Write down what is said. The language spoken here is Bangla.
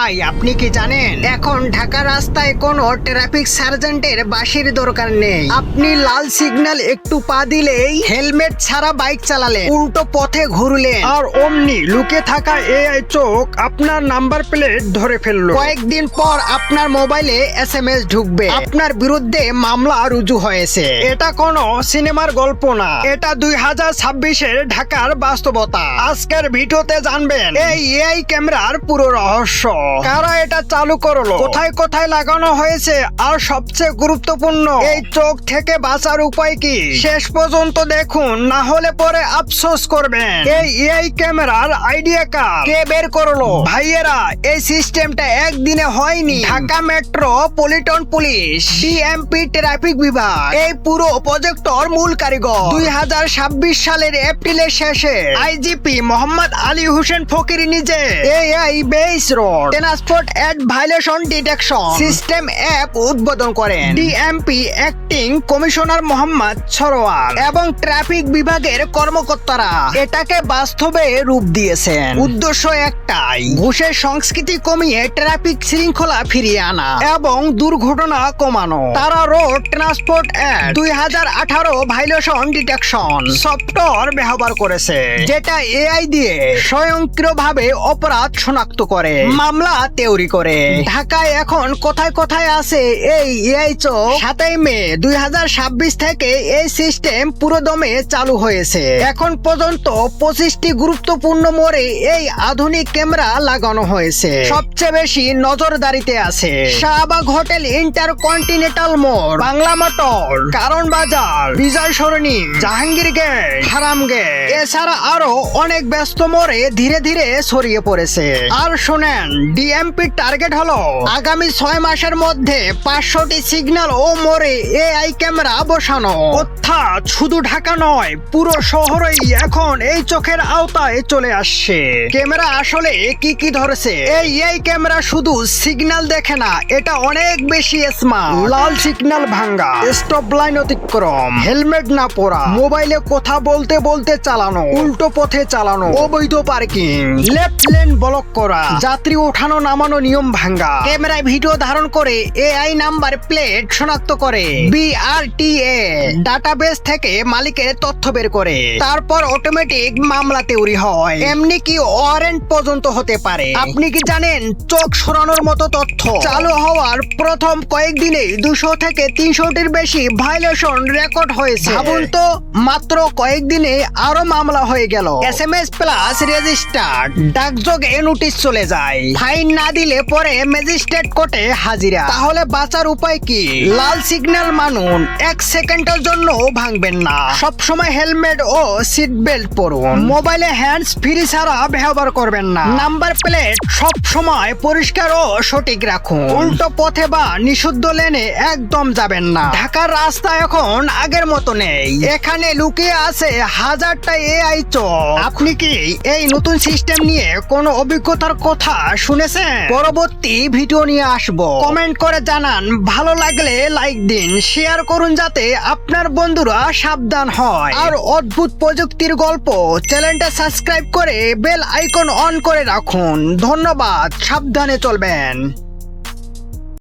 ভাই আপনি কি জানেন এখন ঢাকা রাস্তায় কোনো ট্রাফিক সার্জেন্টের বাঁশির দরকার নেই। আপনি লাল সিগন্যাল একটু পা দিলেই হেলমেট ছাড়া বাইক চালালেন, উল্টো পথে ঘুরলেন, আর অমনি লুকে থাকা এআই চোখ আপনার নাম্বার প্লেট ধরে ফেললো। কয়েকদিন পর আপনার মোবাইলে SMS ঢুকবে, আপনার বিরুদ্ধে মামলা রুজু হয়েছে। এটা কোনো সিনেমার গল্প না, এটা 2026-এর ঢাকার বাস্তবতা। আজকের ভিডিওতে জানবেন এই এআই ক্যামেরার পুরো রহস্য, কারা এটা চালু করলো, কোথায় কোথায় লাগানো হয়েছে, আর সবচেয়ে গুরুত্বপূর্ণ এই চোখ থেকে বাঁচার উপায় কি। শেষ পর্যন্ত দেখুন, না হলে পরে আফসোস করবেন। এই এআই ক্যামেরার আইডিয়া কে বের করলো? ভাইয়েরা, এই সিস্টেমটা একদিনে হয়নি। Dhaka metropolitan police, DMP traffic বিভাগ এই পুরো প্রজেক্টর মূল কারিগর। 2026 সালের এপ্রিলের শেষে আইজিপি মোহাম্মদ আলী হোসেন ফকির নিজে AI base road transport and violation detection system app উদ্বোধন করেন। DMP acting commissioner Mohammad Sarwar এবং ট্রাফিক বিভাগের কর্মকর্তারা এটাকে বাস্তবে রূপ দিয়েছেন। উদ্দেশ্য একটাই, ঘুষের সংস্কৃতি কমিয়ে ট্রাফিক শৃঙ্খলা ফিরিয়ে আনা এবং দুর্ঘটনা কমানো। তারা road transport act 2018 violation detection software ব্যবহার করেছে, যেটা এআই দিয়ে স্বয়ংক্রিয়ভাবে অপরাধ শনাক্ত করে, মামলা তৈরি করে। ঢাকায় এখন কোথায় কোথায় আছে এই এআই চোখ? 7 মে 2026 থেকে এই সিস্টেম পুরোদমে চালু হয়েছে। এখন পর্যন্ত 25টি গুরুত্বপূর্ণ মোড়ে এই আধুনিক ক্যামেরা লাগানো হয়েছে। সবচেয়ে বেশি নজরদারিতে আছে শাহবাগ হোটেল, ইন্টারকন্টিনেন্টাল মোড়, বাংলা মোটর, কারণ বাজার, বিজয় সরণি, জাহাঙ্গীর গেট, হারাম গেট, এছাড়া আরো অনেক ব্যস্ত মোড়ে ধীরে ধীরে ছড়িয়ে পড়েছে। আর শোনেন, ডিএমপি টার্গেট হলো আগামী 6 মাসের মধ্যে 500টি সিগন্যাল ও মোড়ে এআই ক্যামেরা বসানো। অর্থাৎ শুধু ঢাকা নয়, পুরো শহরেই এখন এই চোখের আওতায় চলে আসছে। ক্যামেরা আসলে কি কি ধরেছে? এই এআই ক্যামেরা শুধু সিগন্যাল দেখে না, এটা অনেক বেশি স্মার্ট। লাল সিগন্যাল ভাঙ্গা, স্টপ লাইন অতিক্রম, হেলমেট না পরা, মোবাইলে কথা বলতে বলতে চালানো, উল্টো পথে চালানো, অবৈধ পার্কিং, লেফট লেন ব্লক করা, যাত্রী ওঠানো নামানো নিয়ম ভাঙ্গা। ক্যামেরায় ভিডিও ধারণ করে এআই নাম্বার প্লেট শনাক্ত করে, বিআরটিএ ডাটাবেস থেকে মালিকের তথ্য বের করে, তারপর অটোমেটিক মামলা তৈরি হয়। এমনি কি ওয়ারেন্ট পর্যন্ত হতে পারে। আপনি কি জানেন, চোখ সরানোর মতো তথ্য চালু হওয়ার প্রথম কয়েকদিনে 200 থেকে 300টির বেশি ভায়োলেশন রেকর্ড হয়েছে। ভাবুন তো, মাত্র কয়েকদিনে আরো মামলা হয়ে গেল। SMS প্লাস রেজিস্টার্ড, ডাকযোগে নোটিশ চলে যায়, ফাইন না দিলে পরে ম্যাজিস্ট্রেট কোর্টে হাজিরা। তাহলে বাঁচার উপায় কি? লাল সিগন্যাল মানুন, 1 সেকেন্ডের জন্য ভাঙবেন না। সব সময় হেলমেট ও সিট বেল্ট পরুন। মোবাইলে হ্যান্ডস ফ্রি ছাড়া ব্যবহার করবেন না। নাম্বার প্লেট সব সময় পরিষ্কার ও সঠিক রাখুন। উল্টো পথে বা নিষিদ্ধ লেনে একদম যাবেন না। ঢাকার রাস্তা এখন আগের মতো নেই, এখানে লুকিয়ে আছে হাজারটা এআই চোখ। আপনি কি এই নতুন সিস্টেম নিয়ে কোনো অভিজ্ঞতার কথা শুনেছেন? পরবর্তী ভিডিও নিয়ে আসবো, কমেন্ট করে জানান। ভালো লাগলে লাইক দিন, শেয়ার করুন যাতে আপনার বন্ধুরা সাবধান হয়। আর অদ্ভুত প্রযুক্তির গল্প চ্যানেলটা সাবস্ক্রাইব করে বেল আইকন অন করে রাখুন। ধন্যবাদ, সাবধানে চলবেন।